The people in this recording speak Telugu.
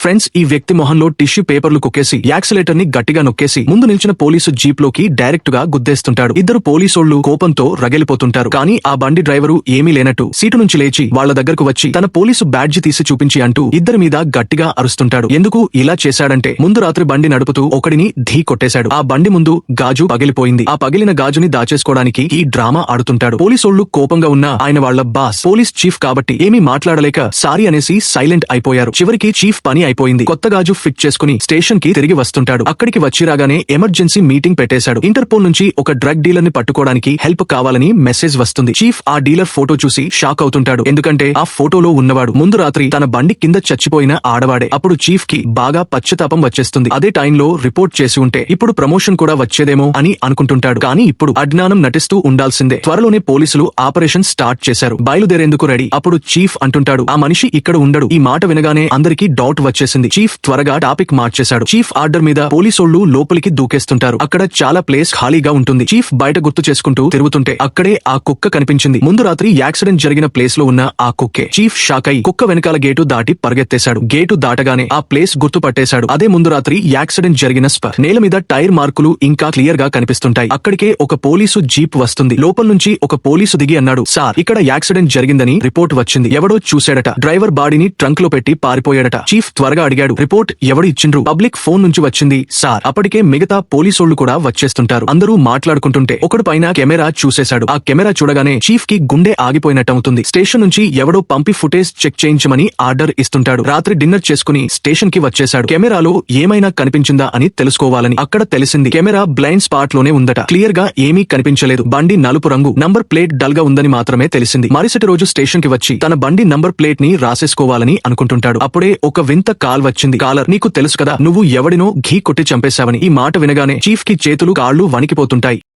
ఫ్రెండ్స్, ఈ వ్యక్తి మొహంలో టిష్యూ పేపర్లు కుక్కేసి యాక్సిలేటర్ ని గట్టిగా నొక్కేసి ముందు నిల్చిన పోలీసు జీప్ లోకి డైరెక్ట్ గా గుద్దేస్తుంటాడు. ఇద్దరు పోలీసోళ్లు కోపంతో రగిలిపోతుంటారు. కానీ ఆ బండి డ్రైవరు ఏమీ లేనట్టు సీటు నుంచి లేచి వాళ్ల దగ్గరకు వచ్చి తన పోలీసు బ్యాడ్జి తీసి చూపించి అంటూ ఇద్దరి మీద గట్టిగా అరుస్తుంటాడు. ఎందుకు ఇలా చేశాడంటే ముందు రాత్రి బండి నడుపుతూ ఒకడిని ఢీ కొట్టేశాడు. ఆ బండి ముందు గాజు పగిలిపోయింది. ఆ పగిలిన గాజుని దాచేసుకోవడానికి ఈ డ్రామా ఆడుతుంటాడు. పోలీసోళ్లు కోపంగా ఉన్న ఆయన వాళ్ల బాస్ పోలీస్ చీఫ్ కాబట్టి ఏమీ మాట్లాడలేక సారీ అనేసి సైలెంట్ అయిపోయారు. చివరికి చీఫ్ పని అయిపోయింది. కొత్త గాజు ఫిట్ చేసుకుని స్టేషన్ కి తిరిగి వస్తుంటాడు. అక్కడికి వచ్చి రాగానే ఎమర్జెన్సీ మీటింగ్ పెట్టేశాడు. ఇంటర్పోల్ నుంచి ఒక డ్రగ్ డీలర్ ని పట్టుకోవడానికి హెల్ప్ కావాలని మెసేజ్ వస్తుంది. చీఫ్ ఆ డీలర్ ఫోటో చూసి షాక్ అవుతుంటాడు. ఎందుకంటే ఆ ఫోటోలో ఉన్నవాడు ముందు రాత్రి తన బండి కింద చచ్చిపోయిన ఆడవాడే. అప్పుడు చీఫ్ కి బాగా పశ్చాత్తాపం వచ్చేస్తుంది. అదే టైంలో రిపోర్ట్ చేసి ఉంటే ఇప్పుడు ప్రమోషన్ కూడా వచ్చేదేమో అని అనుకుంటుంటాడు. కానీ ఇప్పుడు అజ్ఞానం నటిస్తూ ఉండాల్సిందే. త్వరలోనే పోలీసులు ఆపరేషన్ స్టార్ట్ చేశారు. బయలుదేరేందుకు రెడీ. అప్పుడు చీఫ్ అంటుంటాడు, ఆ మనిషి ఇక్కడ ఉండడు. ఈ మాట వినగానే అందరికీ డౌట్ వచ్చేసింది. చీఫ్ త్వరగా టాపిక్ మార్చేశాడు. చీఫ్ ఆర్డర్ మీద పోలీసోళ్లు లోపలికి దూకేస్తుంటారు. అక్కడ చాలా ప్లేస్ ఖాళీగా ఉంటుంది. చీఫ్ బయట గుర్తు చేసుకుంటూ తిరుగుతుంటే అక్కడే ఆ కుక్క కనిపించింది. ముందు రాత్రి యాక్సిడెంట్ జరిగిన ప్లేస్ లో ఉన్న ఆ కుక్కే. చీఫ్ షాక్ అయి కుక్క వెనకాల గేటు దాటి పరిగెత్తేశాడు. గేటు దాటగానే ఆ ప్లేస్ గుర్తు పట్టేశాడు. అదే ముందు రాత్రి యాక్సిడెంట్ జరిగిన స్పాట్. నేల మీద టైర్ మార్కులు ఇంకా క్లియర్ గా కనిపిస్తుంటాయి. అక్కడికే ఒక పోలీసు జీప్ వస్తుంది. లోపల నుంచి ఒక పోలీసు దిగి అన్నాడు, సార్ ఇక్కడ యాక్సిడెంట్ జరిగిందని రిపోర్ట్ వచ్చింది. ఎవడో చూశాడట. డ్రైవర్ బాడీని ట్రంక్ లో పెట్టి పారిపోయాడట. చీఫ్ త్వరగా అడిగాడు, రిపోర్ట్ ఎవడు ఇచ్చిండ్రు? పబ్లిక్ ఫోన్ నుంచి వచ్చింది సార్. అప్పటికే మిగతా పోలీసోళ్లు కూడా వచ్చేస్తుంటారు. అందరూ మాట్లాడుకుంటుంటే ఒకడు పైన కెమెరా చూసేశాడు. ఆ కెమెరా చూడగానే చీఫ్ కి గుండె ఆగిపోయినట్టవుతుంది. స్టేషన్ నుంచి ఎవడో పంపి ఫుటేజ్ చెక్ చేయించమని ఆర్డర్ ఇస్తుంటాడు. రాత్రి డిన్నర్ చేసుకుని స్టేషన్ కి వచ్చేశాడు. కెమెరాలో ఏమైనా కనిపించిందా అని తెలుసుకోవాలని. అక్కడ తెలిసింది కెమెరా బ్లైండ్ స్పాట్ లోనే ఉందట. క్లియర్ గా ఏమీ కనిపించలేదు. బండి నలుపు రంగు, నంబర్ ప్లేట్ డల్ గా ఉందని మాత్రమే తెలిసింది. మరుసటి రోజు స్టేషన్ కి వచ్చి తన బండి నంబర్ ప్లేట్ ని రాసేసుకోవాలని అనుకుంటుంటాడు. అప్పుడే ఒక వింత కాల్ వచ్చింది. కాలర్, నీకు తెలుసు కదా నువ్వు ఎవడినో ఘీ కొట్టి చంపేశావని. ఈ మాట వినగానే చీఫ్ కి చేతులు కాళ్లు వణికిపోతుంటాయి.